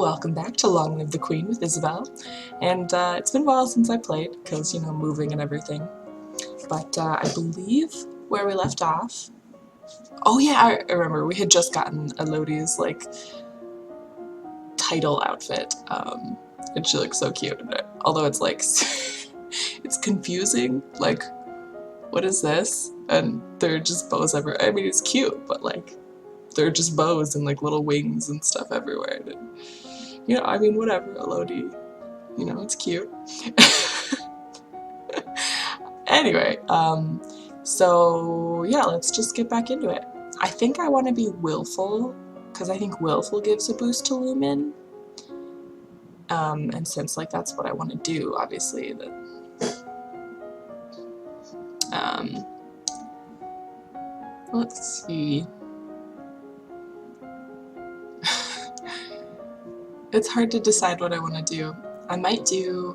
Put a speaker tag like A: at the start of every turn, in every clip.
A: Welcome back to Long Live the Queen with Isabel, and it's been a while since I played, because, you know, moving and everything, but I believe where we left off, oh yeah, I remember, we had just gotten Elodie's, like, title outfit, and she looks so cute in it, although it's like, it's confusing, like, what is this? And they're just bows everywhere. I mean, it's cute, but like, they're just bows and like little wings and stuff everywhere. And, you know, I mean, whatever, Elodie, you know, it's cute. Anyway, so yeah, let's just get back into it. I think I want to be willful, because I think willful gives a boost to Lumen. And since like that's what I want to do, obviously, that let's see. It's hard to decide what I want to do. I might do,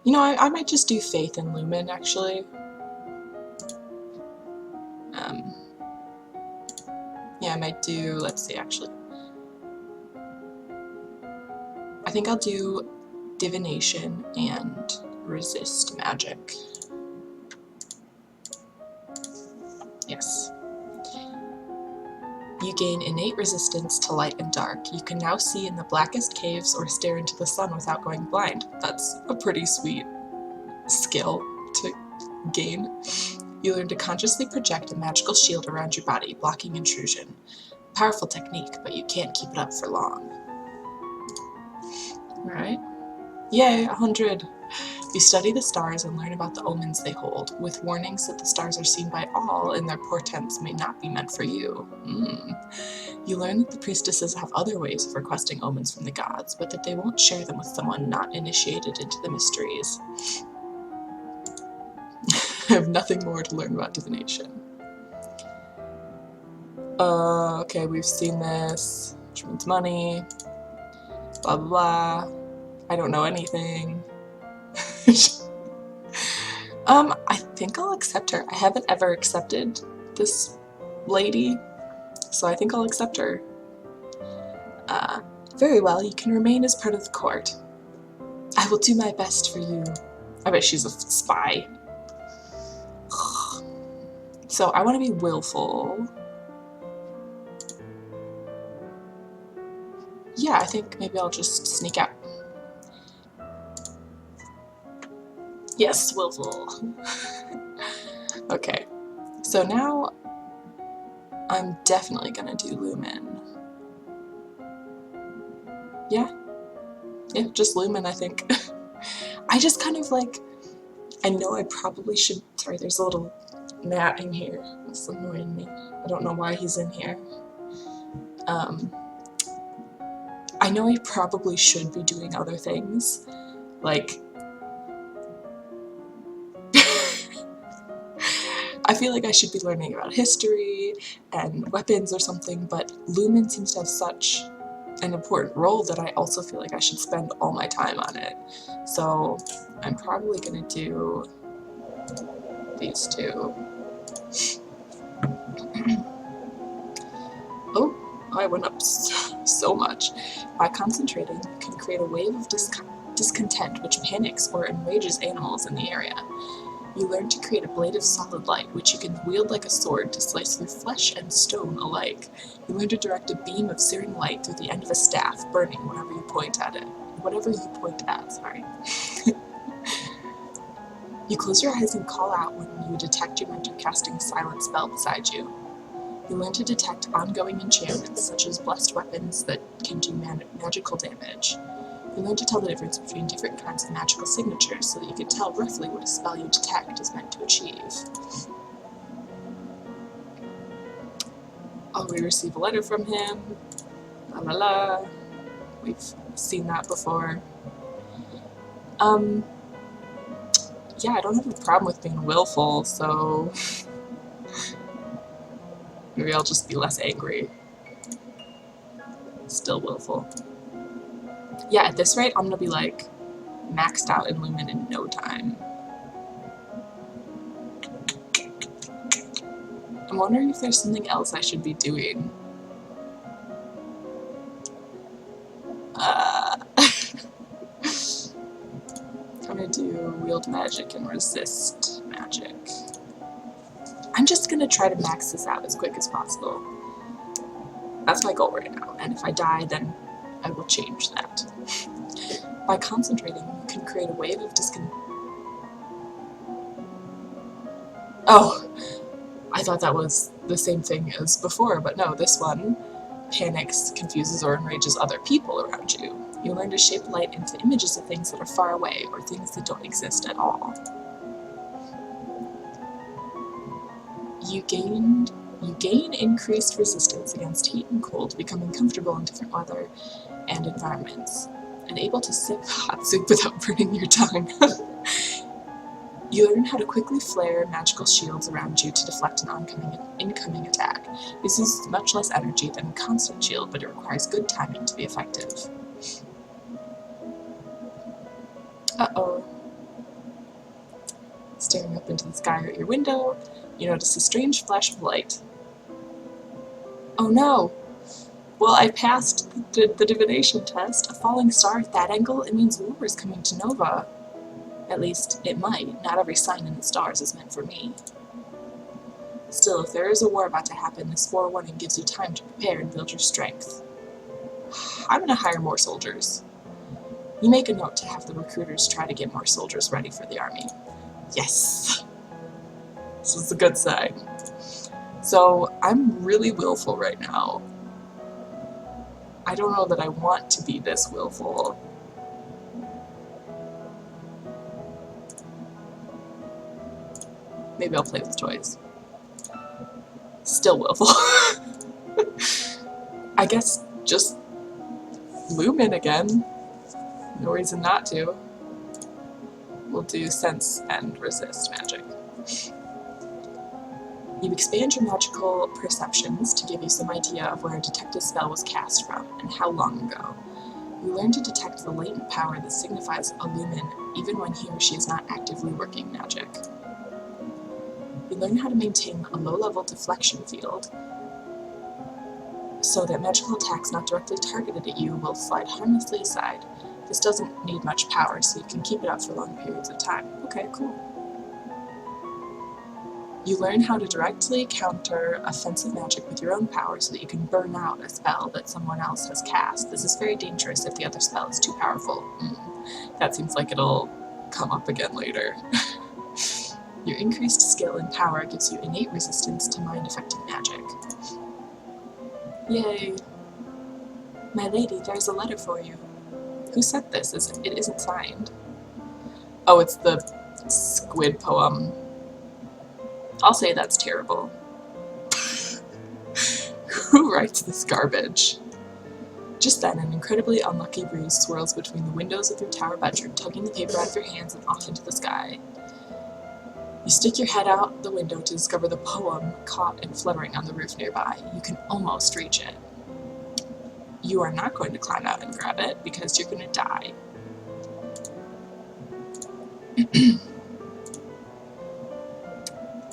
A: you know, I might just do Faith and Lumen, actually. Yeah, I might do, let's see, actually. I think I'll do Divination and Resist Magic. Yes. You gain innate resistance to light and dark. You can now see in the blackest caves or stare into the sun without going blind. That's a pretty sweet skill to gain. You learn to consciously project a magical shield around your body, blocking intrusion. Powerful technique, but you can't keep it up for long. Alright. Yay, 100! You study the stars and learn about the omens they hold, with warnings that the stars are seen by all and their portents may not be meant for you. You learn that the priestesses have other ways of requesting omens from the gods, but that they won't share them with someone not initiated into the mysteries. I have nothing more to learn about divination. Okay, we've seen this, which means money, blah blah blah. I don't know anything. I think I'll accept her. I haven't ever accepted this lady, so I think I'll accept her. Very well, you can remain as part of the court. I will do my best for you. I bet she's a spy. So I want to be willful. Yeah, I think maybe I'll just sneak out. Yes, willful. Okay, so now I'm definitely gonna do Lumen. Yeah, just Lumen, I think. I just kind of like, I know I probably should, sorry, there's a little gnat in here. It's annoying me. I don't know why he's in here. I know I probably should be doing other things, like, I feel like I should be learning about history and weapons or something, but Lumen seems to have such an important role that I also feel like I should spend all my time on it. So I'm probably gonna do these two. Oh, I went up so much. By concentrating, you can create a wave of discontent which panics or enrages animals in the area. You learn to create a blade of solid light, which you can wield like a sword to slice through flesh and stone alike. You learn to direct a beam of searing light through the end of a staff, burning whenever you point at it. Whatever you point at, sorry. You close your eyes and call out when you detect your mentor casting a silent spell beside you. You learn to detect ongoing enchantments, such as blessed weapons that can do magical damage. You learn to tell the difference between different kinds of magical signatures so that you can tell roughly what a spell you detect is meant to achieve. Oh, we receive a letter from him. La la la. We've seen that before. Yeah, I don't have a problem with being willful, so maybe I'll just be less angry. Still willful. Yeah, at this rate, I'm gonna be like maxed out in Lumen in no time. I'm wondering if there's something else I should be doing. magic and resist magic. I'm just gonna try to max this out as quick as possible. That's my goal right now, and if I die, then I will change that. By concentrating, you can create a wave of Oh! I thought that was the same thing as before, but no, this one panics, confuses, or enrages other people around you. You learn to shape light into images of things that are far away, or things that don't exist at all. You gain increased resistance against heat and cold, becoming comfortable in different weather and environments, and able to sip hot soup without burning your tongue. You learn how to quickly flare magical shields around you to deflect an incoming attack. This uses much less energy than a constant shield, but it requires good timing to be effective. Uh-oh. Staring up into the sky at your window, you notice a strange flash of light. Oh no! Well, I passed the divination test. A falling star at that angle, it means war is coming to Nova. At least, it might. Not every sign in the stars is meant for me. Still, if there is a war about to happen, this forewarning gives you time to prepare and build your strength. I'm gonna hire more soldiers. You make a note to have the recruiters try to get more soldiers ready for the army. Yes! This is a good sign. So, I'm really willful right now. I don't know that I want to be this willful. Maybe I'll play with toys. Still willful. I guess just LUMEN again. No reason not to. We'll do sense and resist magic. You expand your magical perceptions to give you some idea of where a detective spell was cast from and how long ago. You learn to detect the latent power that signifies a LUMEN even when he or she is not actively working magic. You learn how to maintain a low-level deflection field so that magical attacks not directly targeted at you will slide harmlessly aside. This doesn't need much power, so you can keep it up for long periods of time. Okay, cool. You learn how to directly counter offensive magic with your own power so that you can burn out a spell that someone else has cast. This is very dangerous if the other spell is too powerful. That seems like it'll come up again later. Your increased skill and power gives you innate resistance to mind-affecting magic. Yay! My lady, there's a letter for you. Who sent this? It isn't signed. Oh, it's the squid poem. I'll say that's terrible. Who writes this garbage? Just then, an incredibly unlucky breeze swirls between the windows of your tower bedroom, tugging the paper out of your hands and off into the sky. You stick your head out the window to discover the poem caught and fluttering on the roof nearby. You can almost reach it. You are not going to climb out and grab it because you're going to die.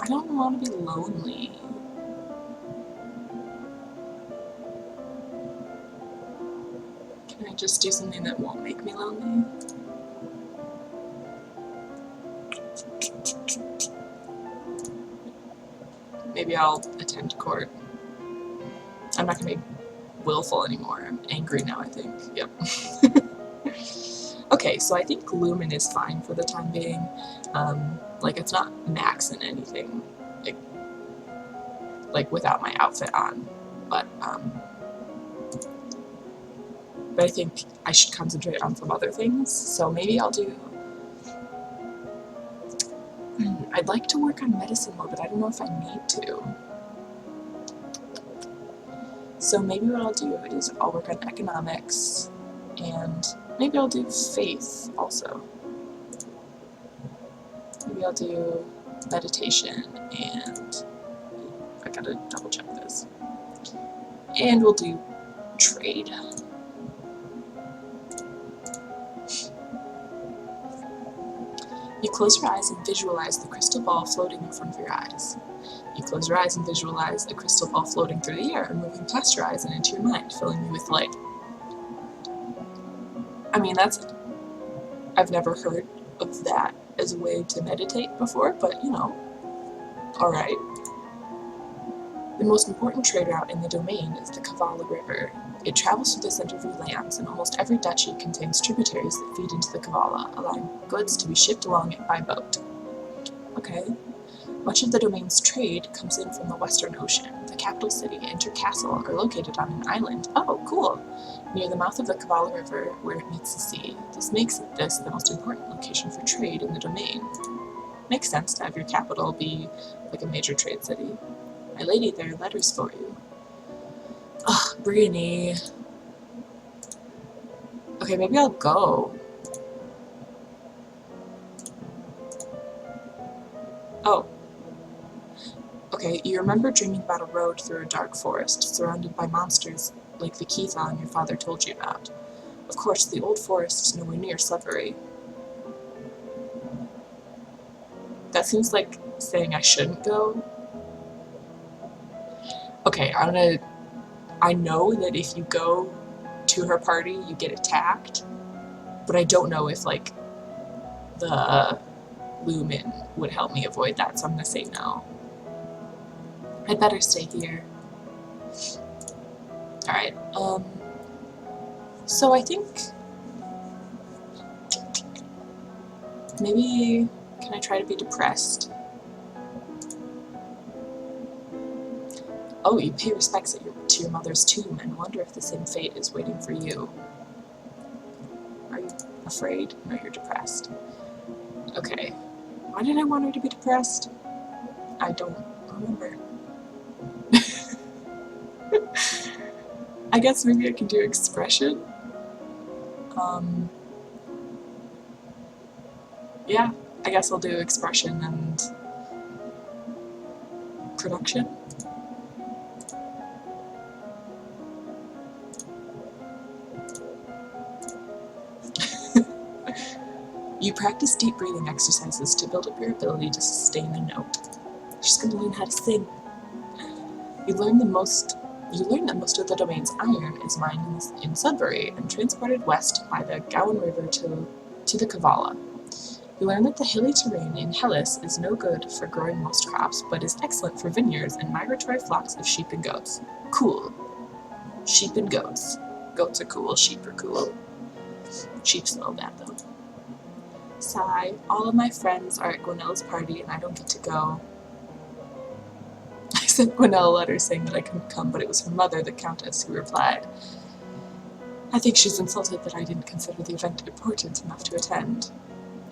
A: I don't want to be lonely. Can I just do something that won't make me lonely? Maybe I'll attend court. I'm not going to be willful anymore. I'm angry now, I think. Yep. Okay, so I think LUMEN is fine for the time being. Like, it's not max in anything, like without my outfit on. But I think I should concentrate on some other things. So maybe I'll do... I'd like to work on medicine more, but I don't know if I need to. So maybe what I'll do is I'll work on economics, and maybe I'll do faith also. Maybe I'll do meditation, and I gotta double check this. And we'll do trade. You close your eyes and visualize the crystal ball floating in front of your eyes. You close your eyes and visualize a crystal ball floating through the air, moving past your eyes and into your mind, filling you with light. I mean, I've never heard of that as a way to meditate before, but you know, alright. The most important trade route in the domain is the Kavala River. It travels through the center of your lands, and almost every duchy contains tributaries that feed into the Kavala, allowing goods to be shipped along it by boat. Okay. Much of the domain's trade comes in from the Western Ocean. The capital city and your castle are located on an island. Oh, cool! Near the mouth of the Kavala River, where it meets the sea. This makes this the most important location for trade in the domain. Makes sense to have your capital be like a major trade city. My lady, there are letters for you. Ugh, Brittany. Okay, maybe I'll go. Oh. Okay, you remember dreaming about a road through a dark forest, surrounded by monsters like the Keithon your father told you about. Of course, the old forest is nowhere near Slippery. That seems like saying I shouldn't go. Okay, I know that if you go to her party, you get attacked, but I don't know if, like, the LUMEN would help me avoid that, so I'm gonna say no. I'd better stay here. Alright, so I think maybe, can I try to be depressed? Oh, you pay respects to your mother's tomb and wonder if the same fate is waiting for you. Are you afraid? No, you're depressed. Okay. Why did I want her to be depressed? I don't remember. I guess maybe I can do expression. Yeah, I guess I'll do expression and production. You practice deep breathing exercises to build up your ability to sustain a note. She's gonna learn how to sing. You learn that most of the domain's iron is mined in Sudbury and transported west by the Gowan River to the Kavala. You learn that the hilly terrain in Hellas is no good for growing most crops, but is excellent for vineyards and migratory flocks of sheep and goats. Cool. Sheep and goats. Goats are cool, sheep are cool. Sheep's a little bad though. Sigh. All of my friends are at Gwenella's party and I don't get to go. I sent Gwenella a letter saying that I couldn't come, but it was her mother, the Countess, who replied. I think she's insulted that I didn't consider the event important enough to attend.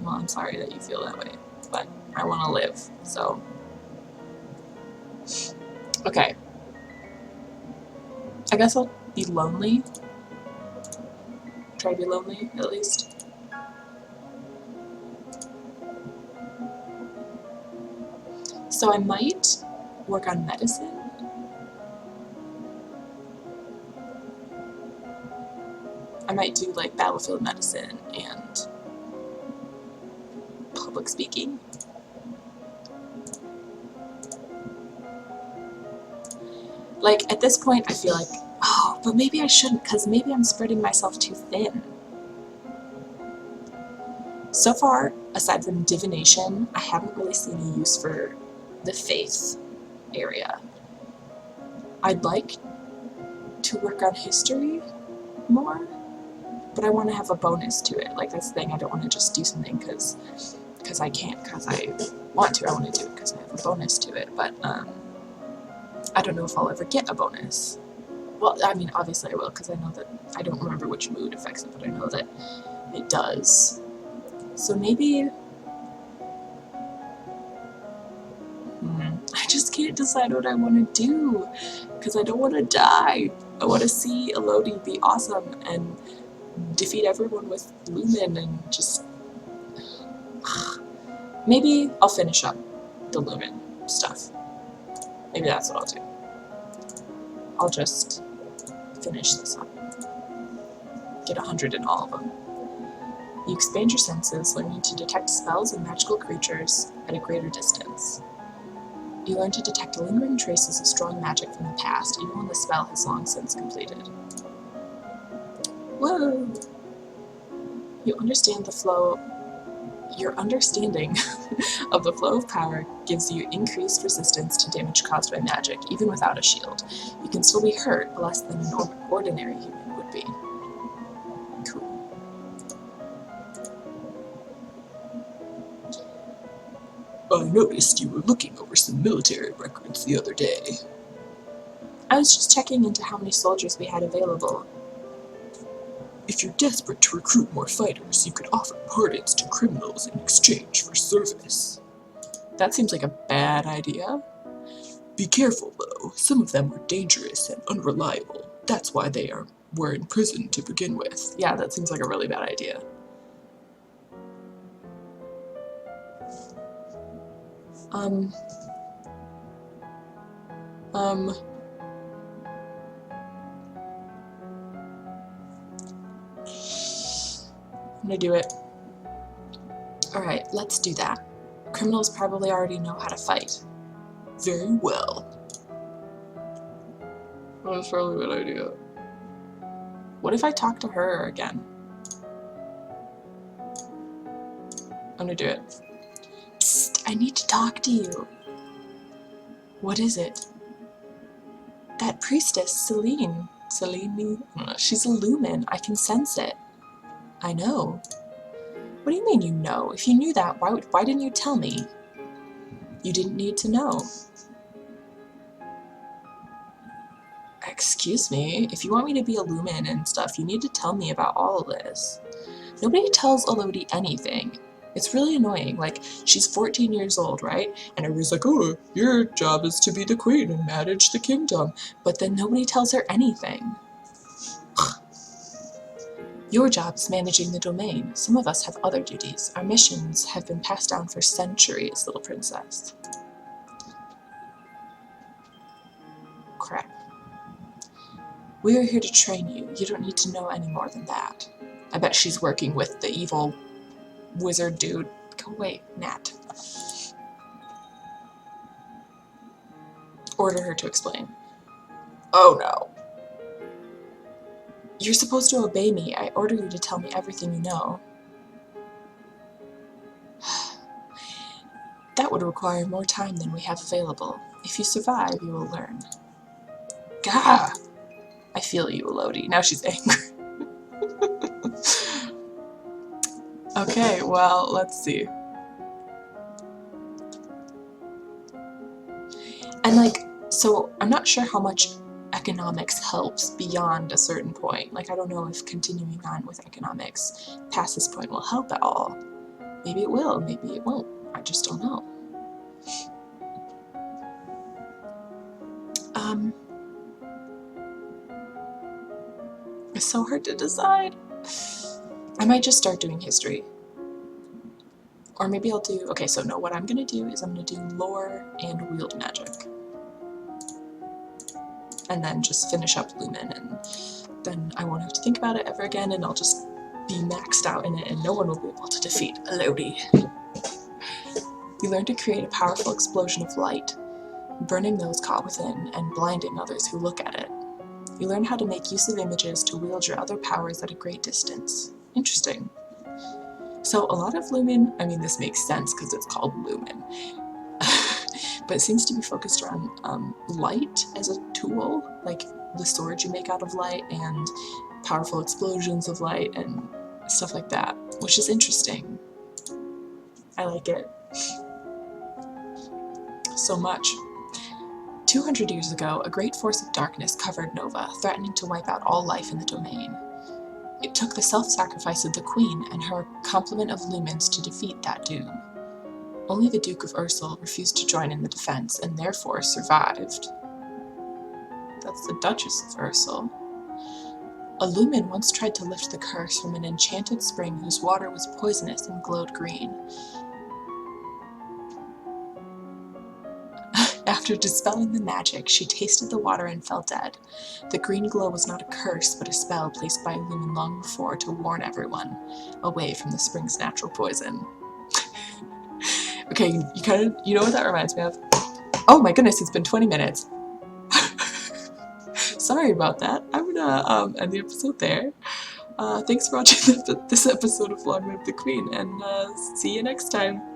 A: Well, I'm sorry that you feel that way, but I want to live, so. Okay. I guess I'll be lonely. Try to be lonely, at least. So I might work on medicine. I might do like battlefield medicine and public speaking. Like at this point I feel like, oh, but maybe I shouldn't, because maybe I'm spreading myself too thin. So far, aside from divination, I haven't really seen a use for the faith area. I'd like to work on history more, but I want to have a bonus to it. Like that's the thing, I don't want to just do something because I can't, because I want to. I want to do it because I have a bonus to it, but I don't know if I'll ever get a bonus. Well, I mean, obviously I will, because I know that, I don't remember which mood affects it, but I know that it does. So maybe, I just can't decide what I want to do, because I don't want to die. I want to see Elodie be awesome and defeat everyone with LUMEN and just... Maybe I'll finish up the LUMEN stuff. Maybe that's what I'll do. I'll just finish this up. Get 100 in all of them. You expand your senses, learning to detect spells and magical creatures at a greater distance. You learn to detect lingering traces of strong magic from the past, even when the spell has long since completed. Whoa! You understand the flow Your understanding of the flow of power gives you increased resistance to damage caused by magic, even without a shield. You can still be hurt, less than an ordinary human would be. Cool. I noticed you were looking over some military records the other day. I was just checking into how many soldiers we had available. If you're desperate to recruit more fighters, you could offer pardons to criminals in exchange for service. That seems like a bad idea. Be careful, though. Some of them were dangerous and unreliable. That's why they were in prison to begin with. Yeah, that seems like a really bad idea. I'm gonna do it. Alright, let's do that. Criminals probably already know how to fight. Very well. That's probably a good idea. What if I talk to her again? I'm gonna do it. Psst, I need to talk to you. What is it? That priestess, Selene. Selene? She's a lumen. I can sense it. I know. What do you mean you know? If you knew that, why didn't you tell me? You didn't need to know. Excuse me, if you want me to be a lumen and stuff, you need to tell me about all of this. Nobody tells Elodie anything. It's really annoying. Like, she's 14 years old, right? And everybody's like, oh, your job is to be the queen and manage the kingdom. But then nobody tells her anything. Your job is managing the domain. Some of us have other duties. Our missions have been passed down for centuries, little princess. Crap. We are here to train you. You don't need to know any more than that. I bet she's working with the evil wizard dude. Go away, Nat. Order her to explain. Oh no. You're supposed to obey me. I order you to tell me everything you know. That would require more time than we have available. If you survive, you will learn. Gah! I feel you, Elodie. Now she's angry. Okay, well, let's see. And like, so I'm not sure how much economics helps beyond a certain point. Like, I don't know if continuing on with economics past this point will help at all. Maybe it will, maybe it won't. I just don't know. It's so hard to decide. I might just start doing history. Or maybe I'll do, okay, so no, what I'm gonna do is I'm gonna do lore and wield magic. And then just finish up Lumen, and then I won't have to think about it ever again, and I'll just be maxed out in it, and no one will be able to defeat Elodie. You learn to create a powerful explosion of light, burning those caught within and blinding others who look at it. You learn how to make use of images to wield your other powers at a great distance. Interesting. So a lot of Lumen, I mean, this makes sense because it's called Lumen, but it seems to be focused around light as a tool, like the sword you make out of light and powerful explosions of light and stuff like that, which is interesting. I like it so much. 200 years ago, a great force of darkness covered Nova, threatening to wipe out all life in the domain. It took the self-sacrifice of the Queen and her complement of lumens to defeat that doom. Only the Duke of Ursel refused to join in the defense and therefore survived. That's the Duchess of Ursel. A lumen once tried to lift the curse from an enchanted spring whose water was poisonous and glowed green. After dispelling the magic, she tasted the water and fell dead. The green glow was not a curse, but a spell placed by a lumen long before to warn everyone away from the spring's natural poison. Okay, you know what that reminds me of? Oh my goodness, it's been 20 minutes. Sorry about that. I'm gonna end the episode there. Thanks for watching this episode of Long Live the Queen, and see you next time.